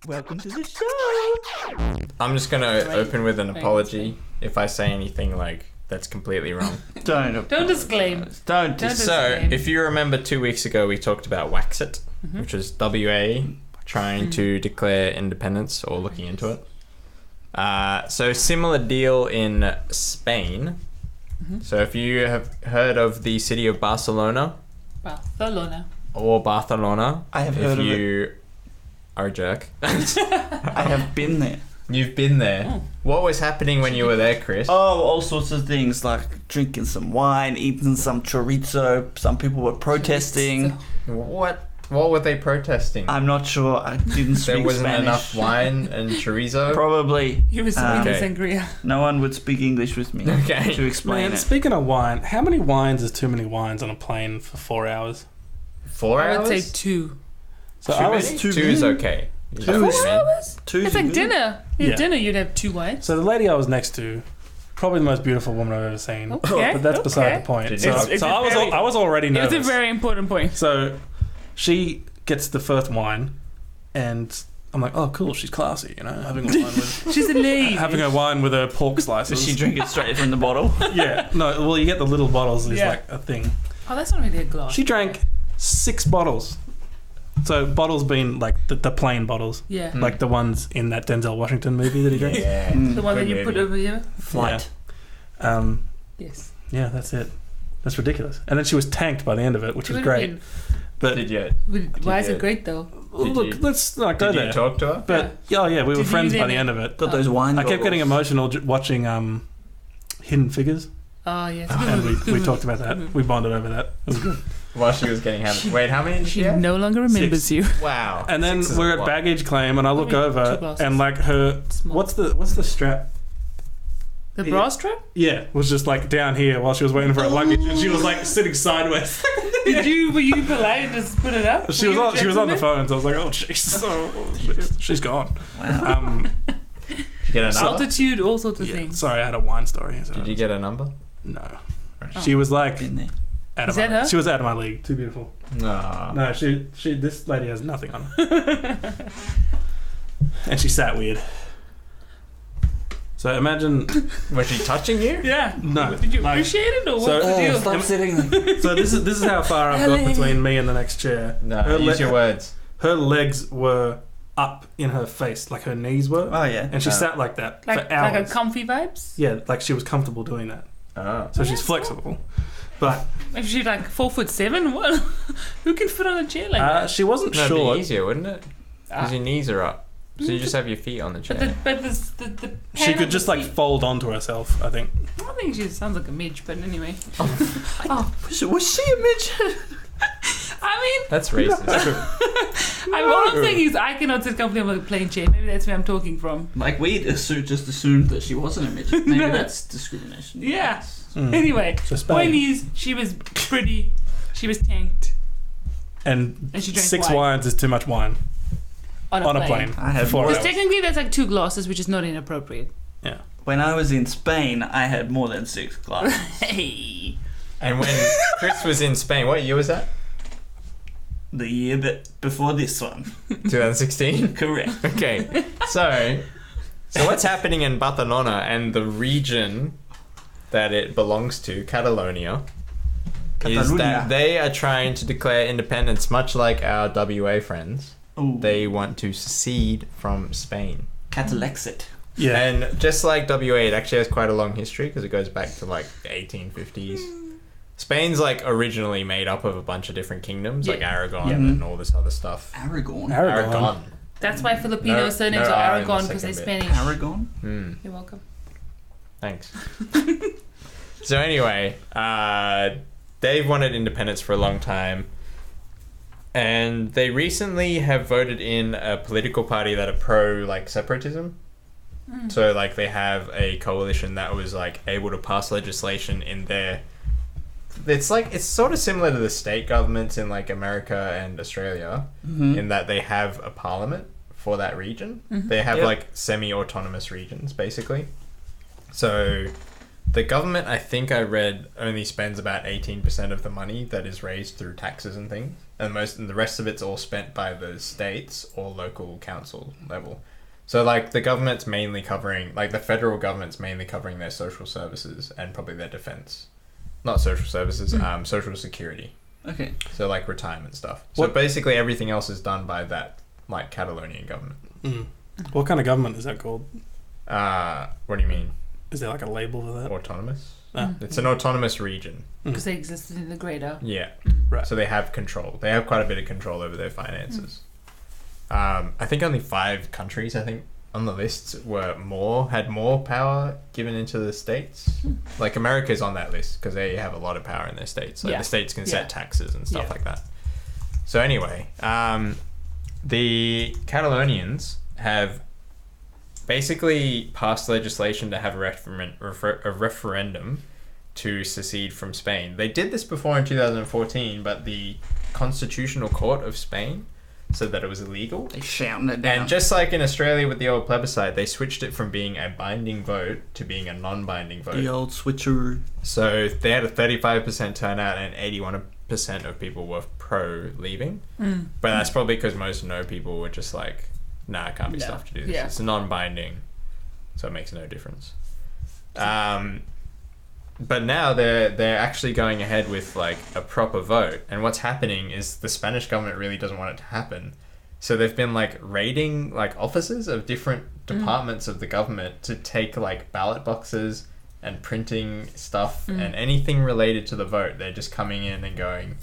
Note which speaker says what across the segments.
Speaker 1: Welcome to the show.
Speaker 2: I'm just gonna open with an apology if I say anything like that's completely wrong.
Speaker 1: Don't
Speaker 3: disclaim.
Speaker 1: Don't.
Speaker 2: So, if you remember 2 weeks ago, we talked about Waxit, which was WA trying to declare independence or looking into it. So, similar deal in Spain. So, if you have heard of the city of Barcelona. Or Barcelona.
Speaker 1: I have heard of it.
Speaker 2: If you are a jerk.
Speaker 1: I have been there.
Speaker 2: You've been there. Oh. What was happening when you were there, Chris?
Speaker 1: Oh, all sorts of things, like drinking some wine, eating some chorizo. Some people were protesting.
Speaker 2: What were they protesting?
Speaker 1: I'm not sure. I didn't speak Spanish.
Speaker 2: There wasn't enough wine and chorizo?
Speaker 1: Probably.
Speaker 3: You were speaking sangria.
Speaker 1: No one would speak English with me to explain it.
Speaker 4: Speaking of wine, how many wines is too many wines on a plane for 4 hours?
Speaker 2: 4 hours?
Speaker 3: I would say 2.
Speaker 2: So two is okay.
Speaker 3: 4 hours?
Speaker 1: Two
Speaker 3: it's like dinner.
Speaker 4: Yeah.
Speaker 3: Dinner, you'd have 2 wines.
Speaker 4: So the lady I was next to, probably the most beautiful woman I've ever seen.
Speaker 3: Okay.
Speaker 4: But that's beside the point. So I was already nervous.
Speaker 3: It's a very important point.
Speaker 4: So she gets the first wine, and I'm like, oh, cool, she's classy, having a wine with...
Speaker 3: She's a lady.
Speaker 4: Having a wine with her pork slices.
Speaker 1: Does she drink it straight from the bottle?
Speaker 4: Yeah. No, well, you get the little bottles. There's like a thing.
Speaker 3: Oh, that's not really a glass.
Speaker 4: She drank 6 bottles. So bottles being like the plain bottles.
Speaker 3: Yeah.
Speaker 4: Like the ones in that Denzel Washington movie that he drank.
Speaker 2: Yeah.
Speaker 3: The one that you put over here?
Speaker 1: Flight.
Speaker 4: Yeah.
Speaker 3: Yes.
Speaker 4: Yeah, that's it. That's ridiculous. And then she was tanked by the end of it, which was great. But
Speaker 3: why is it great though?
Speaker 4: Look, let's not go there.
Speaker 2: Did you talk to her?
Speaker 4: But we were friends by the end of it.
Speaker 1: Got those wine
Speaker 4: I kept getting emotional watching Hidden Figures.
Speaker 3: Oh yes.
Speaker 4: And we talked about that. We bonded over that. It was good.
Speaker 2: While she was getting hammered. Wait, how many?
Speaker 3: She no longer remembers
Speaker 4: 6.
Speaker 3: you.
Speaker 2: Wow.
Speaker 4: And then we're at baggage claim, and I look over, and like her, what's the strap?
Speaker 3: The bra strap?
Speaker 4: Yeah, was just like down here while she was waiting for her luggage, and she was like sitting sideways.
Speaker 3: Were you polite and just put it up?
Speaker 4: She was on the phone, so I was like, oh jeez, she's gone.
Speaker 1: Wow.
Speaker 2: Did you get a number?
Speaker 3: Altitude, all sorts of things.
Speaker 4: Sorry, I had a wine story. So.
Speaker 2: Did you get a number?
Speaker 4: No. She was like.
Speaker 1: Been there.
Speaker 3: Is that her?
Speaker 4: She was out of my league. Too beautiful. No, she. This lady has nothing on her. And she sat weird. So imagine.
Speaker 2: Was she touching you?
Speaker 3: Yeah.
Speaker 4: No.
Speaker 3: Did you appreciate it or what's the deal?
Speaker 1: Stop sitting.
Speaker 4: So this is how far I've got between me and the next chair.
Speaker 2: No, use your words.
Speaker 4: Her legs were up in her face, like her knees were.
Speaker 1: Oh yeah.
Speaker 4: And she sat like that for hours.
Speaker 3: Like a comfy vibes?
Speaker 4: Yeah, like she was comfortable doing that.
Speaker 2: Oh.
Speaker 4: So she's flexible. But
Speaker 3: if she's like 4'7", what? Who can fit on a chair like that?
Speaker 4: She wasn't
Speaker 2: That'd
Speaker 4: short.
Speaker 2: be easier, wouldn't it? Because your knees are up, so you just have your feet on the chair.
Speaker 3: But the
Speaker 4: She could just like fold onto herself, I think.
Speaker 3: I think she sounds like a midge, but anyway.
Speaker 1: Was she a midget?
Speaker 3: I mean,
Speaker 2: that's racist.
Speaker 3: all I'm saying is I cannot sit comfortably on a plain chair. Maybe that's where I'm talking from.
Speaker 1: Like we just assumed that she wasn't a midget. Maybe that's discrimination.
Speaker 3: Yeah. Anyway, point is, she was pretty. She was tanked.
Speaker 4: And
Speaker 3: she drank
Speaker 4: 6
Speaker 3: wine.
Speaker 4: wines is too much wine on a plane.
Speaker 1: I have
Speaker 4: 4 hours.
Speaker 3: Technically, that's like 2 glasses, which is not inappropriate.
Speaker 4: Yeah.
Speaker 1: When I was in Spain, I had more than 6 glasses.
Speaker 3: Hey.
Speaker 2: And when Chris was in Spain, what year was that?
Speaker 1: The year before this one.
Speaker 2: 2016?
Speaker 1: Correct.
Speaker 2: Okay. So what's happening in Barcelona and the region that it belongs to, Catelonia, is that they are trying to declare independence, much like our WA friends.
Speaker 1: Ooh.
Speaker 2: They want to secede from Spain.
Speaker 1: Catalexit.
Speaker 4: Yeah.
Speaker 2: And just like WA, it actually has quite a long history because it goes back to like the 1850s. Spain's like originally made up of a bunch of different kingdoms, like Aragon and all this other stuff.
Speaker 1: Aragon.
Speaker 3: That's why Filipino surnames are Aragon, because they're Spanish.
Speaker 1: Aragon?
Speaker 3: You're welcome.
Speaker 2: Thanks. So anyway, they've wanted independence for a long time. And they recently have voted in a political party that are pro like separatism. So like they have a coalition that was like able to pass legislation in their... It's sort of similar to the state governments in like America and Australia in that they have a parliament for that region. They have like semi-autonomous regions basically. So the government, I think I read, only spends about 18% of the money that is raised through taxes and things, and the rest of it's all spent by the states or local council level. So like the government's mainly covering, like the federal government's mainly covering their social services and probably their defense, not social services, social security.
Speaker 1: Okay.
Speaker 2: So like retirement stuff. So basically everything else is done by that like Catalonian government.
Speaker 4: Mm. What kind of government is that called?
Speaker 2: What do you mean?
Speaker 4: Is there like a label for that?
Speaker 2: Autonomous? It's an autonomous region.
Speaker 3: Because they existed in the greater.
Speaker 2: Yeah.
Speaker 4: Right.
Speaker 2: So they have control. They have quite a bit of control over their finances. I think only 5 countries, on the list had more power given into the states. Like America's on that list because they have a lot of power in their states. Like the states can set taxes and stuff like that. So anyway, the Catalonians have basically passed legislation to have a referendum to secede from Spain. They did this before in 2014, but the Constitutional Court of Spain said that it was illegal.
Speaker 1: They shouting it down.
Speaker 2: And just like in Australia with the old plebiscite, they switched it from being a binding vote to being a non-binding vote.
Speaker 1: The old switcheroo.
Speaker 2: So they had a 35% turnout and 81% of people were pro-leaving. But that's probably because most no people were just like, nah, I can't be stuffed to do this. It's non-binding, so it makes no difference. But now they're actually going ahead with like a proper vote, and what's happening is the Spanish government really doesn't want it to happen, so they've been like raiding like offices of different departments of the government to take like ballot boxes and printing stuff and anything related to the vote. They're just coming in and going,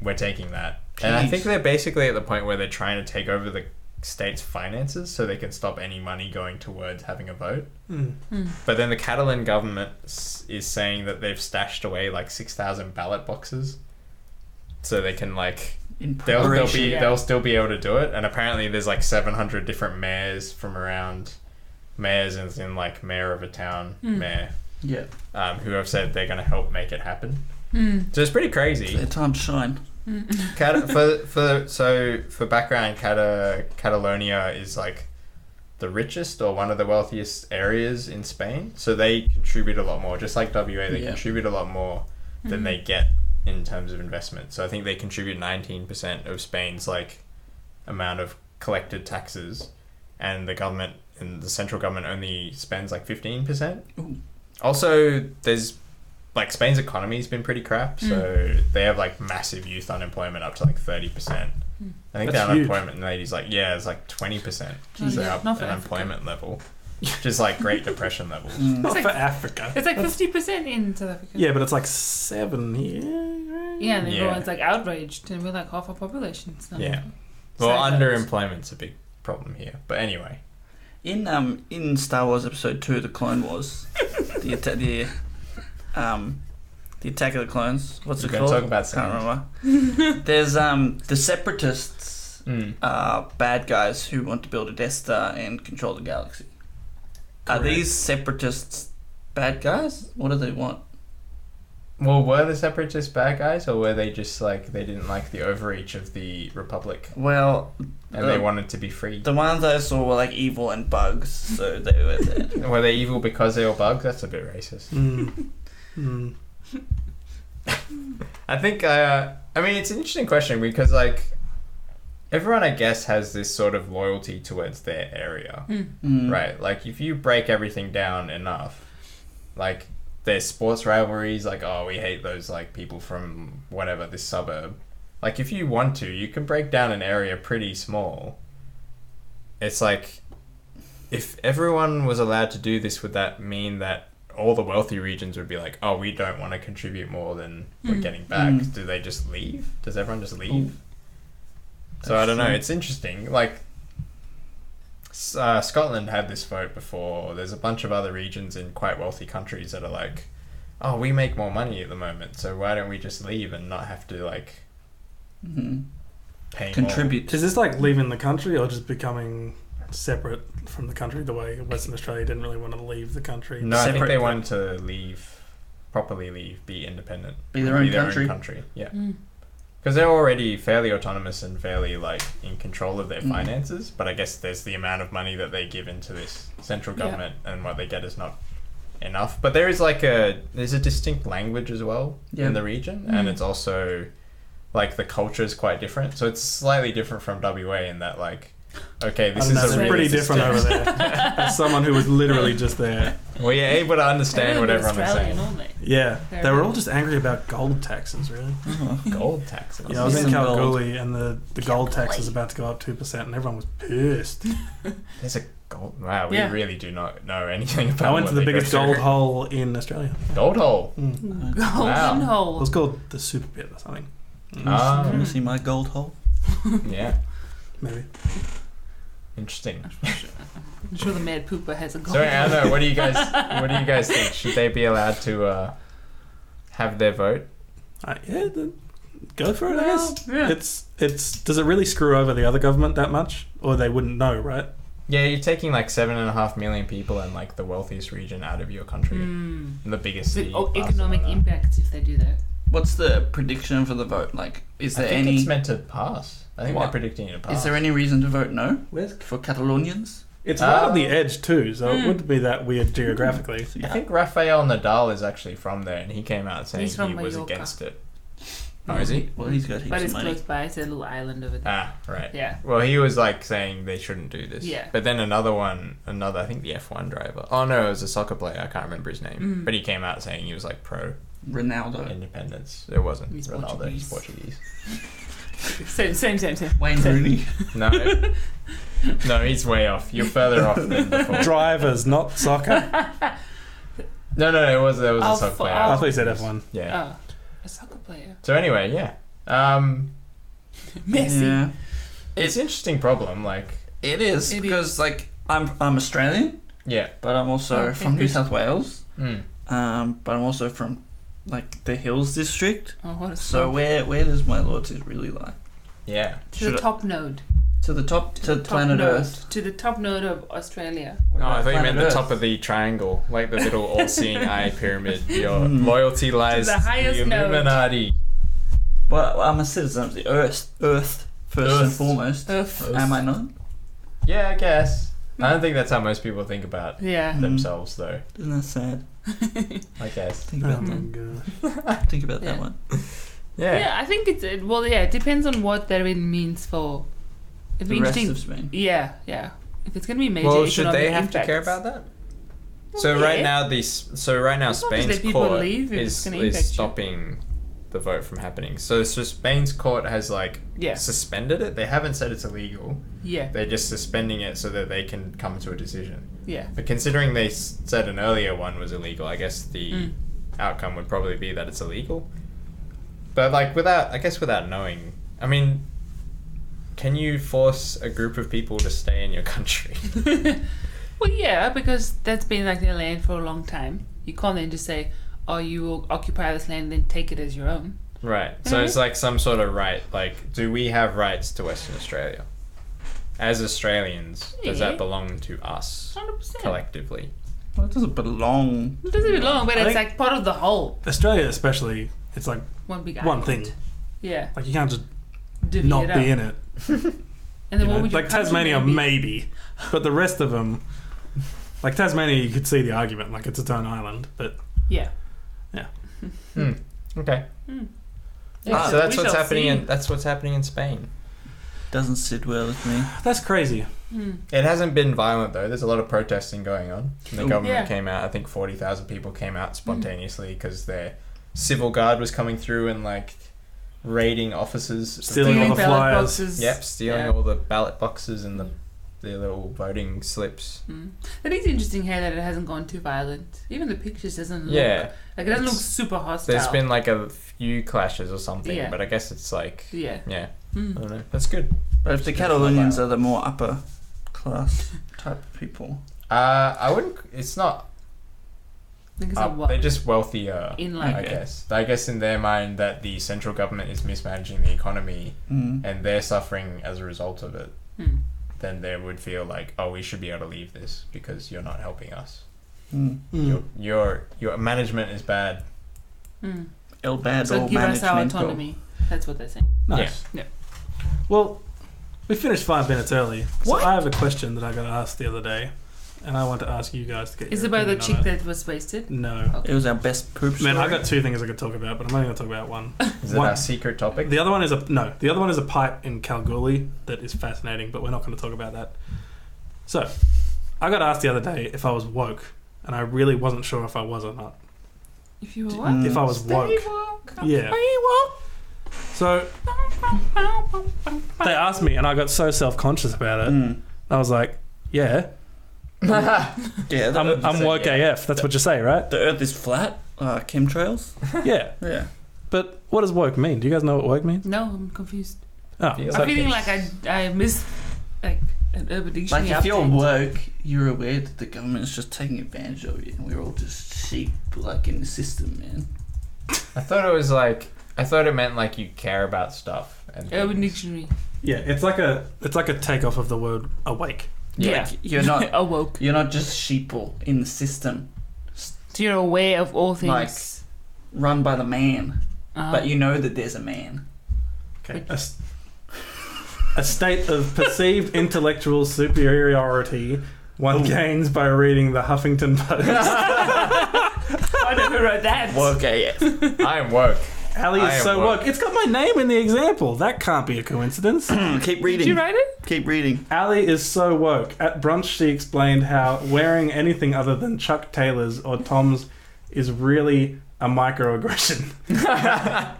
Speaker 2: we're taking that. And I think they're basically at the point where they're trying to take over the state's finances so they can stop any money going towards having a vote. But then the Catalan government is saying that they've stashed away like 6,000 ballot boxes so they can like they'll still be able to do it. And apparently there's like 700 different mayors from around, mayors as in like mayor of a town, mayor, who have said they're going to help make it happen. So it's pretty crazy.
Speaker 1: It's their time to shine.
Speaker 2: For background, Catalonia is like the richest or one of the wealthiest areas in Spain, so they contribute a lot more, just like WA. They contribute a lot more than they get in terms of investment. So I think they contribute 19% of Spain's like amount of collected taxes, and the government and the central government only spends like 15%. Also, there's like Spain's economy has been pretty crap, so they have like massive youth unemployment up to like 30%. I think the unemployment rate is like it's like 20%. So unemployment level, which is like Great Depression levels.
Speaker 4: Not for Africa.
Speaker 3: It's like 50% in South Africa.
Speaker 4: Yeah, but it's like 7 here. Right?
Speaker 3: Yeah, and everyone's like outraged, and we're like half our population. So
Speaker 2: well, underemployment's a big problem here. But anyway,
Speaker 1: in Star Wars Episode 2, The Clone Wars, the Attack of the Clones. What's it called?
Speaker 2: Talk about
Speaker 1: can't remember. There's the Separatists are bad guys who want to build a Death Star and control the galaxy. Correct. Are these Separatists bad guys? What do they want?
Speaker 2: Well, were the Separatists bad guys, or were they just like they didn't like the overreach of the Republic?
Speaker 1: Well,
Speaker 2: and they wanted to be free.
Speaker 1: The ones I saw were like evil and bugs, so they were there.
Speaker 2: Were they evil because they were bugs? That's a bit racist. I think I mean it's an interesting question because like everyone I guess has this sort of loyalty towards their area, right? Like if you break everything down enough, like there's sports rivalries, like we hate those like people from whatever this suburb. Like if you want to, you can break down an area pretty small. It's like if everyone was allowed to do this, would that mean that all the wealthy regions would be like, we don't want to contribute more than we're getting back? Do they just leave? Does everyone just leave? So I don't know. It's interesting. Like Scotland had this vote before. There's a bunch of other regions in quite wealthy countries that are like, we make more money at the moment, so why don't we just leave and not have to like pay
Speaker 1: contribute
Speaker 2: more?
Speaker 4: Is this like leaving the country or just becoming separate from the country the way Western Australia didn't really want to leave the country?
Speaker 2: No, I think they wanted to properly leave, be independent.
Speaker 1: Be their own
Speaker 2: country. Yeah. Because they're already fairly autonomous and fairly like in control of their finances, but I guess there's the amount of money that they give into this central government and what they get is not enough. But there's a distinct language as well in the region, and it's also like the culture is quite different. So it's slightly different from WA in that okay, this is
Speaker 4: pretty different over there. As someone who was literally just there.
Speaker 2: Well, you're able to understand what everyone is saying.
Speaker 4: Yeah, they were all just angry about gold taxes, really.
Speaker 2: Gold taxes.
Speaker 4: Yeah, I was in Kalgoorlie, and the gold tax is about to go up 2%, and everyone was pissed.
Speaker 2: There's a gold. Wow, we really do not know anything about.
Speaker 4: I went to the biggest gold hole in Australia.
Speaker 2: Gold hole.
Speaker 3: Golden hole.
Speaker 4: It was called the Super Pit or something.
Speaker 1: Want to see my gold hole?
Speaker 2: Yeah,
Speaker 4: maybe.
Speaker 2: Interesting.
Speaker 3: I'm sure the mad pooper has a gold.
Speaker 2: Sorry, I don't know. What do you guys think? Should they be allowed to have their vote?
Speaker 4: Go for it. I guess.
Speaker 3: Yeah.
Speaker 4: It's. Does it really screw over the other government that much, or they wouldn't know, right?
Speaker 2: Yeah, you're taking 7.5 million people in the wealthiest region out of your country, the biggest city.
Speaker 3: Economic impacts if they do that.
Speaker 1: What's the prediction for the vote? Is there any?
Speaker 2: It's meant to pass. I think they're predicting it to pass.
Speaker 1: Is there any reason to vote no for Catalonians?
Speaker 4: It's right on the edge too, so it wouldn't be that weird geographically.
Speaker 2: I think Rafael Nadal is actually from there, and he came out saying he was
Speaker 3: Mallorca.
Speaker 2: against it. Oh, is he?
Speaker 1: Well, he's got heaps
Speaker 3: But it's
Speaker 1: of money.
Speaker 3: close by. It's a little island over there.
Speaker 2: Ah, right.
Speaker 3: Yeah.
Speaker 2: Well, he was saying they shouldn't do this.
Speaker 3: Yeah.
Speaker 2: But then another, I think the F1 driver. Oh no, it was a soccer player. I can't remember his name. But he came out saying he was pro
Speaker 1: Ronaldo.
Speaker 2: independence. It wasn't
Speaker 3: He's
Speaker 2: Ronaldo. He's Portuguese.
Speaker 3: Same.
Speaker 1: Wayne Rooney.
Speaker 2: No, he's way off. You're further off than before.
Speaker 4: Drivers, not soccer.
Speaker 2: No, there was a soccer player.
Speaker 4: I thought you said F1.
Speaker 2: Yeah.
Speaker 3: Oh, a soccer player.
Speaker 2: So anyway, yeah.
Speaker 3: Messi.
Speaker 1: Yeah.
Speaker 2: It's an interesting problem.
Speaker 1: It is because I'm Australian.
Speaker 2: Yeah.
Speaker 1: But I'm also from New South Wales.
Speaker 2: Mm.
Speaker 1: But I'm also from the Hills district.
Speaker 3: Oh, what a
Speaker 1: So where does my loyalty really lie?
Speaker 2: Yeah.
Speaker 3: to the top node.
Speaker 1: To the top planet
Speaker 3: node.
Speaker 1: Earth.
Speaker 3: To the top node of Australia.
Speaker 2: Oh, I thought you meant the
Speaker 1: Earth?
Speaker 2: top of the triangle, the little all-seeing eye pyramid. Your loyalty lies
Speaker 3: To the highest
Speaker 2: the
Speaker 3: node.
Speaker 2: Illuminati.
Speaker 1: Well, I'm a citizen of the Earth first and foremost.
Speaker 3: Earth.
Speaker 1: Am I not?
Speaker 2: Yeah, I guess. I don't think that's how most people think about
Speaker 3: Yeah.
Speaker 2: themselves, though.
Speaker 1: Isn't that sad?
Speaker 2: I guess.
Speaker 1: Think
Speaker 4: Oh
Speaker 1: about
Speaker 4: my
Speaker 1: that.
Speaker 4: god.
Speaker 1: Think about that
Speaker 3: Yeah.
Speaker 1: one.
Speaker 2: Yeah.
Speaker 3: Yeah, I think it's it depends on what that really means for. It'd be
Speaker 1: The rest
Speaker 3: interesting.
Speaker 1: of Spain.
Speaker 3: Yeah. If it's gonna be major.
Speaker 2: Well, should they
Speaker 3: economic
Speaker 2: have to care
Speaker 3: impacts.
Speaker 2: about that?
Speaker 3: Well,
Speaker 2: So right
Speaker 3: yeah.
Speaker 2: now,
Speaker 3: As long as
Speaker 2: Spain's
Speaker 3: let people
Speaker 2: court
Speaker 3: leave, if it's
Speaker 2: is
Speaker 3: gonna impact you.
Speaker 2: stopping the vote from happening. So Spain's court has
Speaker 3: Yeah.
Speaker 2: suspended it. They haven't said it's illegal.
Speaker 3: Yeah.
Speaker 2: They're just suspending it so that they can come to a decision.
Speaker 3: Yeah.
Speaker 2: But considering they said an earlier one was illegal, I guess the outcome would probably be that it's illegal. But without knowing, I mean, can you force a group of people to stay in your country?
Speaker 3: Well, yeah, because that's been their land for a long time. You can't then just say, "Oh, you will occupy this land, then take it as your own."
Speaker 2: Right. So it's some sort of right. Do we have rights to Western Australia? As Australians, does
Speaker 3: Yeah.
Speaker 2: that belong to us
Speaker 3: 100%.
Speaker 2: collectively?
Speaker 1: Well, it doesn't belong.
Speaker 3: It doesn't belong, but
Speaker 4: I
Speaker 3: it's
Speaker 4: think-
Speaker 3: part of the whole.
Speaker 4: Australia especially, it's
Speaker 3: One big
Speaker 4: one
Speaker 3: island.
Speaker 4: thing.
Speaker 3: Yeah.
Speaker 4: You can't just
Speaker 3: Divvy
Speaker 4: not
Speaker 3: it up.
Speaker 4: be in it.
Speaker 3: And then what would you
Speaker 4: Tasmania, maybe. But the rest of them, Tasmania, you could see the argument, it's its own island. But
Speaker 3: Yeah.
Speaker 2: Okay.
Speaker 3: Yeah,
Speaker 2: So that's
Speaker 3: we
Speaker 2: what's
Speaker 3: shall
Speaker 2: happening
Speaker 3: see.
Speaker 2: that's what's happening in Spain.
Speaker 1: Doesn't sit well with me.
Speaker 4: that's crazy.
Speaker 2: It hasn't been violent though. There's a lot of protesting going on. And the
Speaker 1: Ooh.
Speaker 2: government
Speaker 3: Yeah.
Speaker 2: came out. I think 40,000 people came out spontaneously because their civil guard was coming through and raiding offices,
Speaker 4: Stealing all the
Speaker 3: ballot
Speaker 4: flyers.
Speaker 3: boxes.
Speaker 2: Yep, stealing
Speaker 3: Yeah.
Speaker 2: all the ballot boxes and the little voting slips.
Speaker 3: It is interesting here that it hasn't gone too violent. Even the pictures doesn't look
Speaker 2: Yeah,
Speaker 3: it doesn't look
Speaker 2: It's-
Speaker 3: super hostile.
Speaker 2: there's been a few clashes or something,
Speaker 3: Yeah.
Speaker 2: but I guess it's
Speaker 3: Yeah.
Speaker 2: I don't know. That's good.
Speaker 1: But if the Catalonians are the more upper class type of people,
Speaker 2: I wouldn't. It's not.
Speaker 3: I think it's a what?
Speaker 2: They're just wealthier.
Speaker 3: In
Speaker 2: I guess. I guess in their mind that the central government is mismanaging the economy and they're suffering as a result of it. Then they would feel we should be able to leave this because you're not helping us. Your management is bad.
Speaker 1: El bad
Speaker 3: So
Speaker 1: or
Speaker 3: give us our
Speaker 1: management.
Speaker 3: autonomy. That's what they're saying.
Speaker 4: Nice.
Speaker 3: Yeah.
Speaker 4: Well, we finished 5 minutes early. So
Speaker 1: What?
Speaker 4: I have a question that I got asked the other day. and I want to ask you guys to get.
Speaker 3: Is
Speaker 4: your
Speaker 3: it about the
Speaker 4: opinion
Speaker 3: chick
Speaker 4: on it.
Speaker 3: that was wasted?
Speaker 4: No.
Speaker 3: Okay.
Speaker 1: It was our best poop story.
Speaker 4: Man, I got 2 things I could talk about, but I'm only going to talk about one.
Speaker 2: Is it our secret topic?
Speaker 4: The other one is a pipe in Kalgoorlie that is fascinating, but we're not going to talk about that. So, I got asked the other day if I was woke, and I really wasn't sure if I was or not.
Speaker 3: If you were what?
Speaker 4: If I was woke. Yeah.
Speaker 3: Stay woke.
Speaker 4: So, they asked me, and I got so self-conscious about it. I was like, yeah.
Speaker 1: Yeah,
Speaker 4: I'm woke AF. That's what you say, right?
Speaker 1: The Earth is flat. Chemtrails.
Speaker 4: Yeah.
Speaker 1: Yeah.
Speaker 4: But what does woke mean? Do you guys know what woke means?
Speaker 3: No, I'm confused.
Speaker 4: Oh,
Speaker 2: Feels
Speaker 3: I'm feeling like I missed like an Urban Dictionary.
Speaker 1: Like if you're
Speaker 3: update.
Speaker 1: woke, you're aware that the government's just taking advantage of you, and we're all just sheep, like in the system, man.
Speaker 2: I thought it meant like you care about stuff. And
Speaker 3: Urban
Speaker 2: things.
Speaker 3: Dictionary.
Speaker 4: yeah. It's like a takeoff of the word awake.
Speaker 3: Yeah.
Speaker 1: Like, you're not
Speaker 3: Awoke.
Speaker 1: you're not just sheeple in the system,
Speaker 3: So you're aware of all things.
Speaker 1: like run by the man,
Speaker 3: Uh-huh.
Speaker 1: but you know that there's a man.
Speaker 4: Okay. A state of perceived intellectual superiority one gains by reading the Huffington Post.
Speaker 3: I never wrote that.
Speaker 1: Woke AF.
Speaker 2: I am woke.
Speaker 4: Ali
Speaker 2: I
Speaker 4: is
Speaker 2: am
Speaker 4: so
Speaker 2: woke.
Speaker 4: woke. It's got my name in the example. That can't be a coincidence.
Speaker 1: Keep reading.
Speaker 3: Did you write it?
Speaker 1: Keep reading.
Speaker 4: Ali is so woke. At brunch, she explained how wearing anything other than Chuck Taylor's or Tom's is really a microaggression.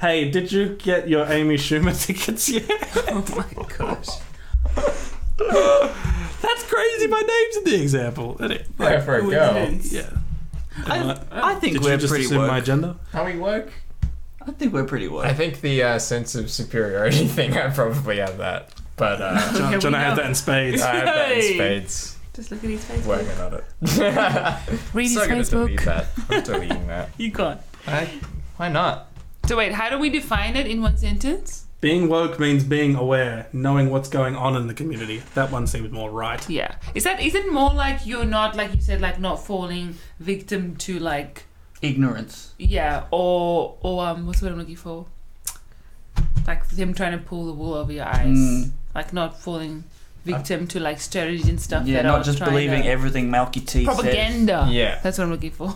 Speaker 4: Hey, did you get your Amy Schumer tickets yet?
Speaker 3: Oh my gosh.
Speaker 4: That's crazy. My name's in the example, isn't it?
Speaker 2: Yeah, for a girl.
Speaker 3: Coincidence.
Speaker 4: Yeah.
Speaker 1: I think
Speaker 4: Did
Speaker 1: we're
Speaker 4: you just
Speaker 1: pretty
Speaker 4: assume
Speaker 1: woke.
Speaker 4: my gender?
Speaker 2: Are we woke?
Speaker 1: I think we're pretty woke.
Speaker 2: I think the sense of superiority thing, I probably have that. But
Speaker 3: Okay,
Speaker 4: John,
Speaker 3: we
Speaker 4: I had
Speaker 3: know.
Speaker 4: that in spades.
Speaker 2: I have that in
Speaker 3: Hey!
Speaker 2: spades.
Speaker 3: Just look at his Facebook.
Speaker 2: Working on it.
Speaker 3: Read his
Speaker 2: So gonna delete
Speaker 3: Facebook.
Speaker 2: that. I'm deleting that.
Speaker 3: You can't.
Speaker 2: Why not?
Speaker 3: So wait, how do we define it in one sentence?
Speaker 4: Being woke means being aware, knowing what's going on in the community. That one seems more right.
Speaker 3: Yeah. Is it more like you're not, like you said, like not falling victim to like,
Speaker 1: Ignorance.
Speaker 3: yeah, or what's the word I'm looking for? Like them trying to pull the wool over your eyes. Like not falling victim to like strategies and stuff.
Speaker 1: Yeah,
Speaker 3: that
Speaker 1: not
Speaker 3: are
Speaker 1: just
Speaker 3: trying
Speaker 1: believing
Speaker 3: to-
Speaker 1: everything Malky T says.
Speaker 3: propaganda.
Speaker 2: Yeah.
Speaker 3: That's what I'm looking for.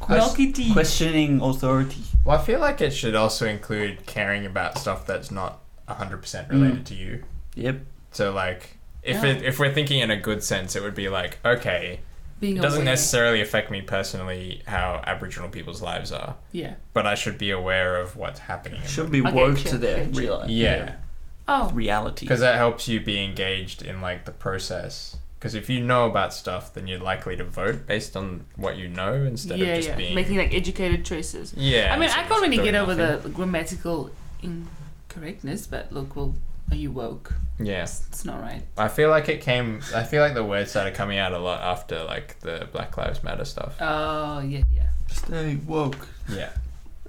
Speaker 1: Milky
Speaker 3: T.
Speaker 1: Questioning authority.
Speaker 2: Well, I feel like it should also include caring about stuff that's not 100% related to you.
Speaker 1: Yep.
Speaker 2: So, like,
Speaker 3: Yeah.
Speaker 2: if we're thinking in a good sense, it would be like, okay,
Speaker 3: Being
Speaker 2: it doesn't
Speaker 3: aware.
Speaker 2: necessarily affect me personally how Aboriginal people's lives are,
Speaker 3: Yeah.
Speaker 2: but I should be aware of what's happening. in
Speaker 1: Should
Speaker 2: them.
Speaker 1: be
Speaker 3: Okay,
Speaker 1: woke
Speaker 3: sure,
Speaker 1: to their
Speaker 3: sure.
Speaker 1: real
Speaker 2: Yeah.
Speaker 3: Oh.
Speaker 1: reality.
Speaker 2: Because that helps you be engaged in, like, the process. Because if you know about stuff, then you're likely to vote based on what you know instead of just being...
Speaker 3: making like educated choices.
Speaker 2: Yeah.
Speaker 3: I mean, I
Speaker 2: instead of
Speaker 3: can't really
Speaker 2: just
Speaker 3: get
Speaker 2: doing
Speaker 3: over
Speaker 2: nothing.
Speaker 3: the grammatical incorrectness, but look, well, are you woke?
Speaker 2: Yeah.
Speaker 3: It's not right.
Speaker 2: I feel like the word started coming out a lot after, like, the Black Lives Matter stuff.
Speaker 3: Oh, yeah, yeah.
Speaker 1: Stay woke.
Speaker 2: Yeah.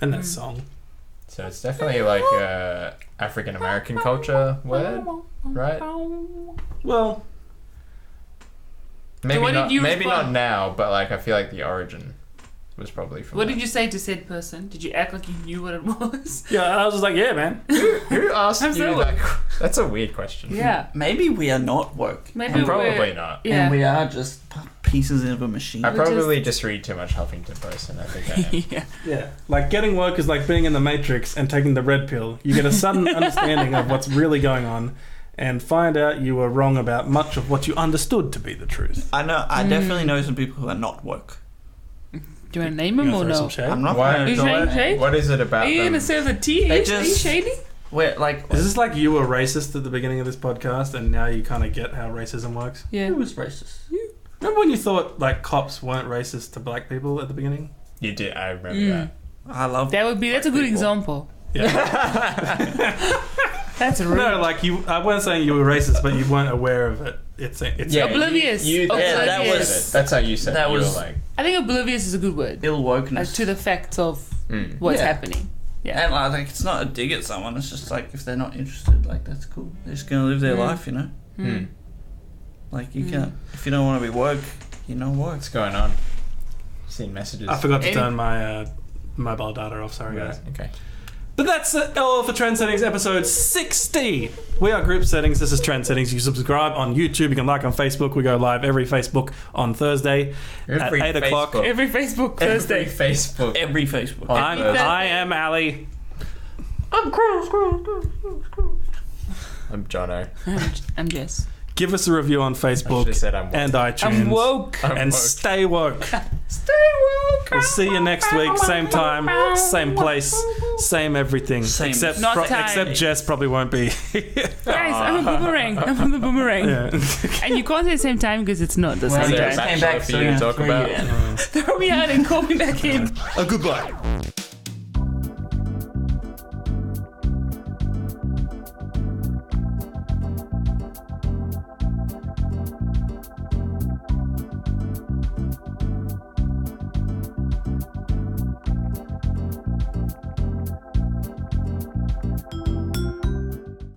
Speaker 4: And that song.
Speaker 2: So it's definitely like a African American culture word, right?
Speaker 4: Well,
Speaker 2: Maybe
Speaker 3: what did
Speaker 2: not.
Speaker 3: you
Speaker 2: Maybe
Speaker 3: respond?
Speaker 2: not now, but like I feel like the origin was probably from.
Speaker 3: What
Speaker 2: that.
Speaker 3: did you say to said person? Did you act like you knew what it was?
Speaker 4: yeah, I was just like, yeah, man.
Speaker 2: Who asked
Speaker 3: I'm
Speaker 2: you
Speaker 3: so
Speaker 2: that? That's a weird question.
Speaker 3: Yeah.
Speaker 1: Maybe we are not woke.
Speaker 3: Maybe
Speaker 2: Probably
Speaker 3: we're,
Speaker 2: not.
Speaker 3: Yeah.
Speaker 1: And we are just pieces of a machine.
Speaker 2: I
Speaker 3: We're
Speaker 2: probably just read too much Huffington Post, and I think I am.
Speaker 3: yeah.
Speaker 4: Yeah. Like getting woke is like being in the Matrix and taking the red pill. You get a sudden understanding of what's really going on and find out you were wrong about much of what you understood to be the truth.
Speaker 1: I know. I definitely know some people who are not woke.
Speaker 3: Do you want to name
Speaker 4: You
Speaker 3: him
Speaker 4: gonna
Speaker 3: or
Speaker 4: throw
Speaker 3: no?
Speaker 4: some shade?
Speaker 1: I'm not
Speaker 2: Why-
Speaker 1: going
Speaker 3: Are you
Speaker 1: to
Speaker 3: saying shade?
Speaker 2: What is it about
Speaker 3: Are you
Speaker 2: them?
Speaker 3: going to serve the tea?
Speaker 1: They
Speaker 3: Are you
Speaker 1: just-
Speaker 3: shady?
Speaker 1: We're like,
Speaker 4: Is this like you were racist at the beginning of this podcast and now you kind of get how racism works?
Speaker 3: Yeah.
Speaker 1: who was racist?
Speaker 4: Remember when you thought like cops weren't racist to black people at the beginning?
Speaker 2: You did. I remember
Speaker 1: I love
Speaker 3: That's a good
Speaker 1: people.
Speaker 3: example.
Speaker 4: Yeah.
Speaker 3: That's rude.
Speaker 4: No, like I wasn't saying you were racist, but you weren't aware of it. It's
Speaker 2: that. Yeah,
Speaker 3: Oblivious.
Speaker 2: You,
Speaker 3: Yeah,
Speaker 1: that
Speaker 2: you
Speaker 1: was-
Speaker 2: said it. That's how you said
Speaker 1: that
Speaker 2: it. You
Speaker 1: was-
Speaker 2: were like,
Speaker 3: I think oblivious is a good word.
Speaker 1: ill wokeness.
Speaker 3: To the facts of what's
Speaker 1: Yeah.
Speaker 3: happening. Yeah.
Speaker 1: And like, it's not a dig at someone. It's just like if they're not interested, like that's cool. They're just gonna live their life, you know. Like you can't. If you don't want to be woke, you're not woke.
Speaker 2: what's going on? Seen messages.
Speaker 4: I forgot to
Speaker 3: Any-
Speaker 4: turn my mobile data off. Sorry, guys.
Speaker 2: Okay.
Speaker 4: But that's all for Trend Settings episode 60. We are Group Settings. This is Trend Settings. You subscribe on YouTube. You can like on Facebook. We go live every Facebook on Thursday at 8 o'clock.
Speaker 3: Every Facebook Thursday.
Speaker 1: Every Facebook.
Speaker 4: I am Ali.
Speaker 3: I'm
Speaker 2: Jono.
Speaker 3: I'm Jess.
Speaker 4: Give us a review on Facebook and iTunes.
Speaker 3: I'm woke.
Speaker 4: And stay woke.
Speaker 3: Stay woke.
Speaker 4: We'll see you next week. Same time, same place, same everything.
Speaker 1: Same.
Speaker 4: Except Jess probably won't be.
Speaker 3: Guys, I'm a boomerang. I'm on the boomerang.
Speaker 4: Yeah.
Speaker 3: And you can't say the same time because it's not the same
Speaker 2: Is there a
Speaker 3: time.
Speaker 2: bachelor for you to talk about?
Speaker 3: Throw me out and call me back in.
Speaker 4: Goodbye.